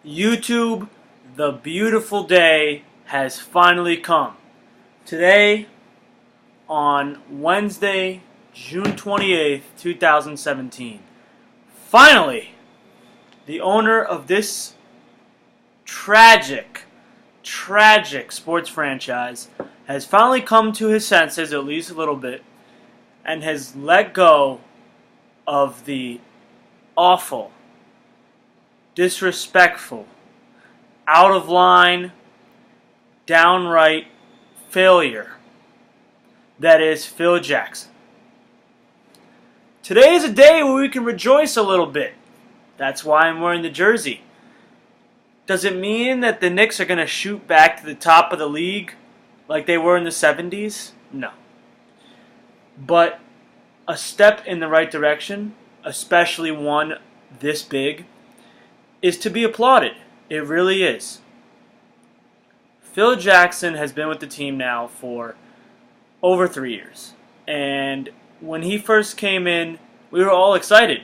YouTube, the beautiful day has finally come. Today, on Wednesday, June 28th, 2017, finally, the owner of this tragic sports franchise has finally come to his senses, at least a little bit, and has let go of the awful, disrespectful, out of line, downright failure that is Phil Jackson. Today is a day where we can rejoice a little bit. That's why I'm wearing the jersey. Does it mean that the Knicks are going to shoot back to the top of the league like they were in the 70s? No. But a step in the right direction, especially one this big, is to be applauded. It really is. Phil Jackson has been with the team now for over 3 years. And when he first came in, we were all excited.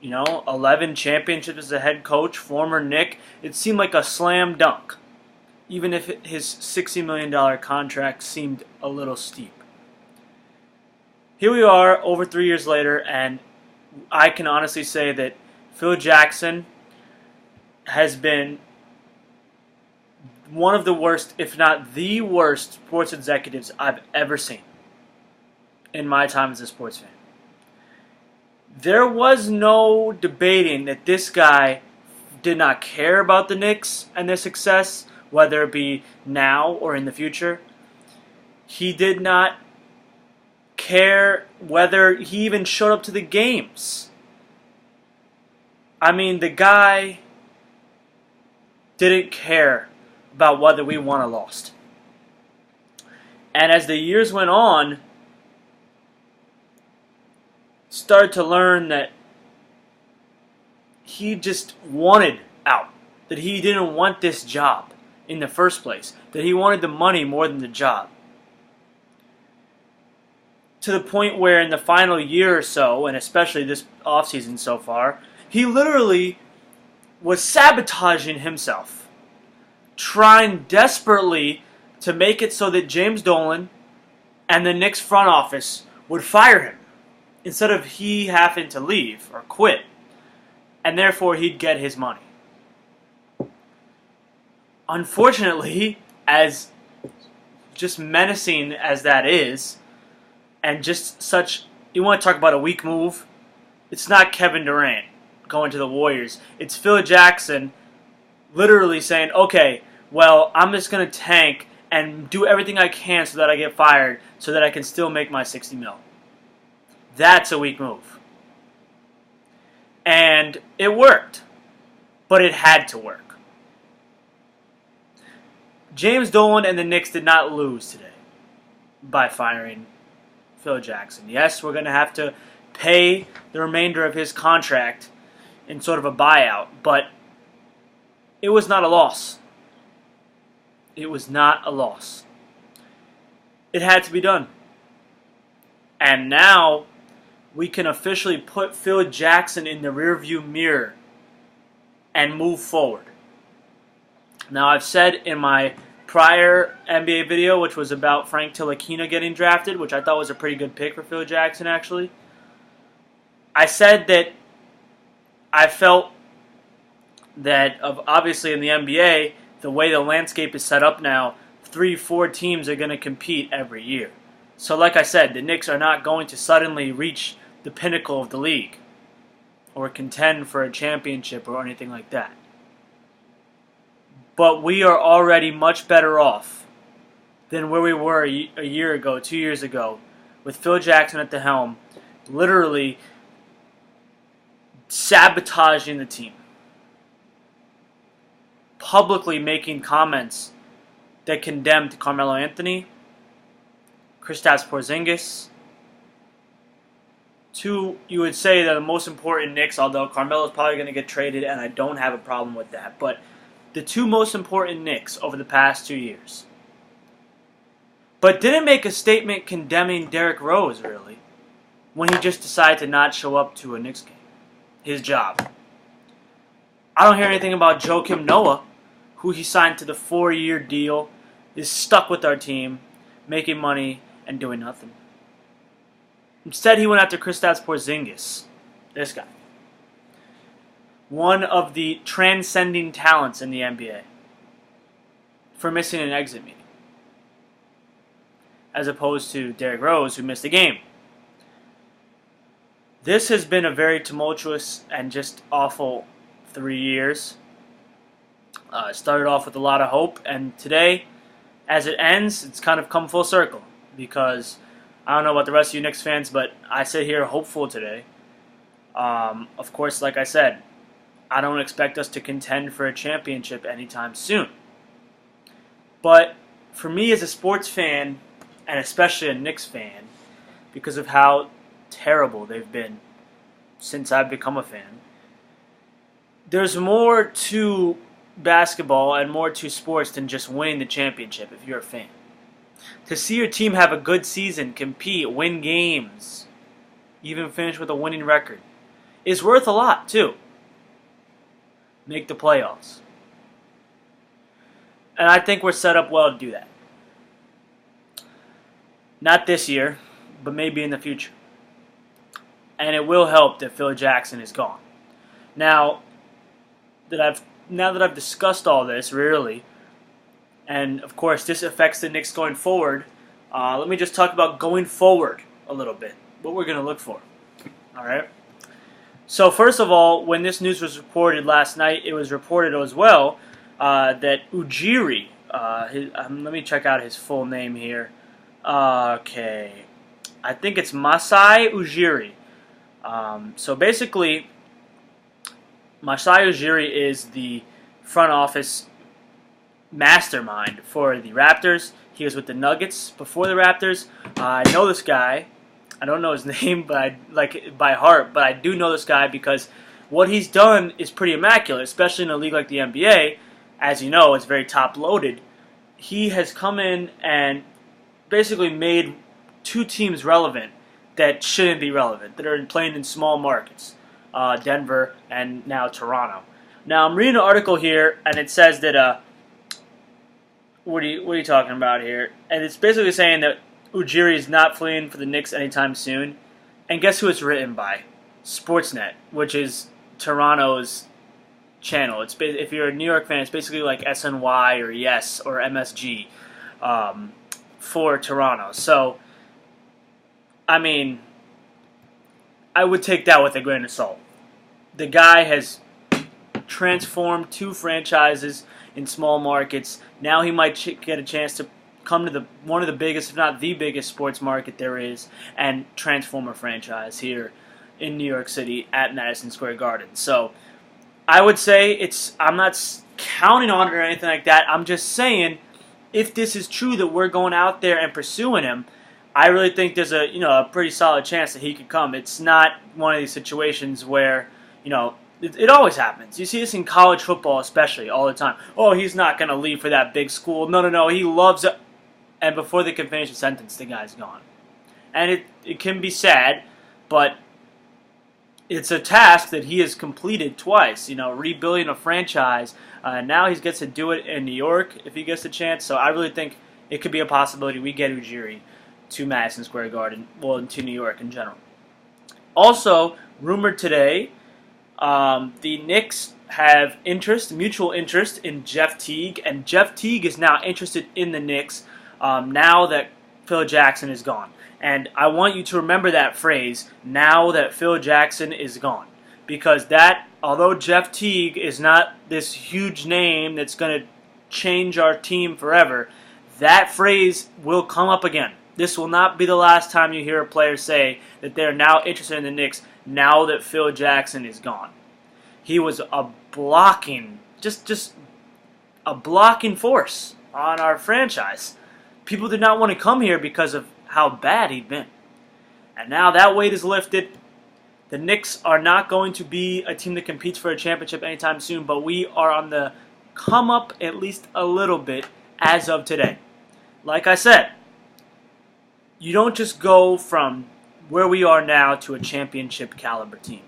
11 championships as a head coach, former Knick. It seemed like a slam dunk, even if his $60 million contract seemed a little steep. Here we are, over 3 years later, and I can honestly say that Phil Jackson has been one of the worst, if not the worst, sports executives I've ever seen in my time as a sports fan. There was no debating that this guy did not care about the Knicks and their success, whether it be now or in the future. He did not care whether he even showed up to the games. I mean, the guy didn't care about whether we won or lost. And as the years went on, started to learn that he just wanted out. That he didn't want this job in the first place. That he wanted the money more than the job. To the point where in the final year or so, and especially this offseason so far, he literally was sabotaging himself, trying desperately to make it so that James Dolan and the Knicks front office would fire him instead of he having to leave or quit, and therefore he'd get his money. Unfortunately, as just menacing as that is, and just such, you want to talk about a weak move? It's not Kevin Durant going to the Warriors. It's Phil Jackson literally saying, okay, well, I'm just going to tank and do everything I can so that I get fired so that I can still make my $60 million. That's a weak move. And it worked. But it had to work. James Dolan and the Knicks did not lose today by firing Phil Jackson. Yes, we're going to have to pay the remainder of his contract in sort of a buyout, but it was not a loss. It was not a loss. It had to be done. And now we can officially put Phil Jackson in the rearview mirror and move forward. Now, I've said in my prior NBA video, which was about Frank Ntilikina getting drafted, which I thought was a pretty good pick for Phil Jackson, actually. I said that I felt that, obviously in the NBA, the way the landscape is set up now, 3-4 teams are going to compete every year. So like I said, the Knicks are not going to suddenly reach the pinnacle of the league or contend for a championship or anything like that. But we are already much better off than where we were a year ago, 2 years ago, with Phil Jackson at the helm, literally sabotaging the team, publicly making comments that condemned Carmelo Anthony, Kristaps Porzingis, two, you would say, that the most important Knicks, although Carmelo's probably going to get traded, and I don't have a problem with that, but the two most important Knicks over the past 2 years. But didn't make a statement condemning Derrick Rose, really, when he just decided to not show up to a Knicks game. His job. I don't hear anything about Joakim Noah, who he signed to the 4-year deal, is stuck with our team, making money and doing nothing. Instead, he went after Kristaps Porzingis. This guy. One of the transcending talents in the NBA. For missing an exit meeting. As opposed to Derrick Rose, who missed a game. This has been a very tumultuous and just awful 3 years. It started off with a lot of hope, and today, as it ends, it's kind of come full circle. Because I don't know about the rest of you Knicks fans, but I sit here hopeful today. Of course, like I said, I don't expect us to contend for a championship anytime soon. But for me as a sports fan, and especially a Knicks fan, because of how terrible they've been since I've become a fan, there's more to basketball and more to sports than just winning the championship if you're a fan. To see your team have a good season, compete, win games, even finish with a winning record, is worth a lot too. Make the playoffs. And I think we're set up well to do that. Not this year, but maybe in the future. And it will help that Phil Jackson is gone. Now that I've discussed all this, really, and of course this affects the Knicks going forward, let me just talk about going forward a little bit. What we're going to look for. Alright? So first of all, when this news was reported last night, it was reported as well that Ujiri, let me check out his full name here. Okay. I think it's Masai Ujiri. So basically, Masai Ujiri is the front office mastermind for the Raptors. He was with the Nuggets before the Raptors. I know this guy. I don't know his name, but I like it by heart. But I do know this guy because what he's done is pretty immaculate, especially in a league like the NBA. As you know, it's very top-loaded. He has come in and basically made two teams relevant that shouldn't be relevant, that are playing in small markets, Denver and now Toronto. Now, I'm reading an article here, and it says that, what are you talking about here? And it's basically saying that Ujiri is not fleeing for the Knicks anytime soon. And guess who it's written by? Sportsnet, which is Toronto's channel. If you're a New York fan, it's basically like SNY or Yes or MSG for Toronto. So, I mean, I would take that with a grain of salt. The guy has transformed two franchises in small markets. Now he might get a chance to come to one of the biggest, if not the biggest, sports market there is, and transform a franchise here in New York City at Madison Square Garden. So I would say I'm not counting on it or anything like that. I'm just saying, if this is true that we're going out there and pursuing him, I really think there's a pretty solid chance that he could come. It's not one of these situations where, it always happens. You see this in college football especially all the time. Oh, he's not going to leave for that big school. No, he loves it. And before they can finish a sentence, the guy's gone. And it can be sad, but it's a task that he has completed twice, rebuilding a franchise. Now he gets to do it in New York if he gets the chance. So I really think it could be a possibility we get Ujiri to Madison Square Garden, well, to New York in general. Also, rumored today, the Knicks have mutual interest in Jeff Teague, and Jeff Teague is now interested in the Knicks now that Phil Jackson is gone. And I want you to remember that phrase, now that Phil Jackson is gone. Because although Jeff Teague is not this huge name that's going to change our team forever, that phrase will come up again. This will not be the last time you hear a player say that they're now interested in the Knicks now that Phil Jackson is gone. He was a blocking, just a blocking force on our franchise. People did not want to come here because of how bad he'd been. And now that weight is lifted. The Knicks are not going to be a team that competes for a championship anytime soon, but we are on the come up at least a little bit as of today. Like I said, you don't just go from where we are now to a championship caliber team.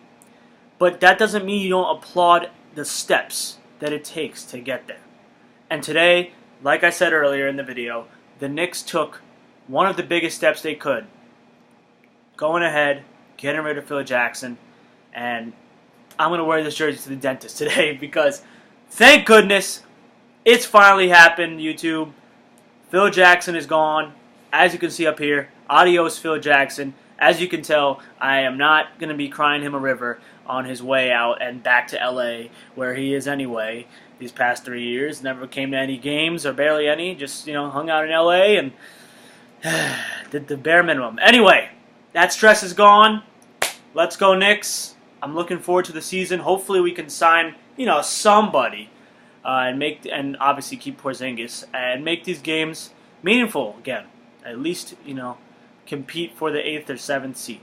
But that doesn't mean you don't applaud the steps that it takes to get there. And today, like I said earlier in the video, the Knicks took one of the biggest steps they could, going ahead, getting rid of Phil Jackson, and I'm going to wear this jersey to the dentist today because, thank goodness, it's finally happened, YouTube. Phil Jackson is gone. As you can see up here, adios, Phil Jackson. As you can tell, I am not going to be crying him a river on his way out and back to LA, where he is anyway. These past 3 years, never came to any games or barely any. Just hung out in LA and did the bare minimum. Anyway, that stress is gone. Let's go Knicks. I'm looking forward to the season. Hopefully, we can sign somebody and obviously keep Porzingis and make these games meaningful again. At least compete for the 8th or 7th seed.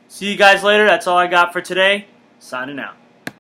See you guys later. That's all I got for today. Signing out.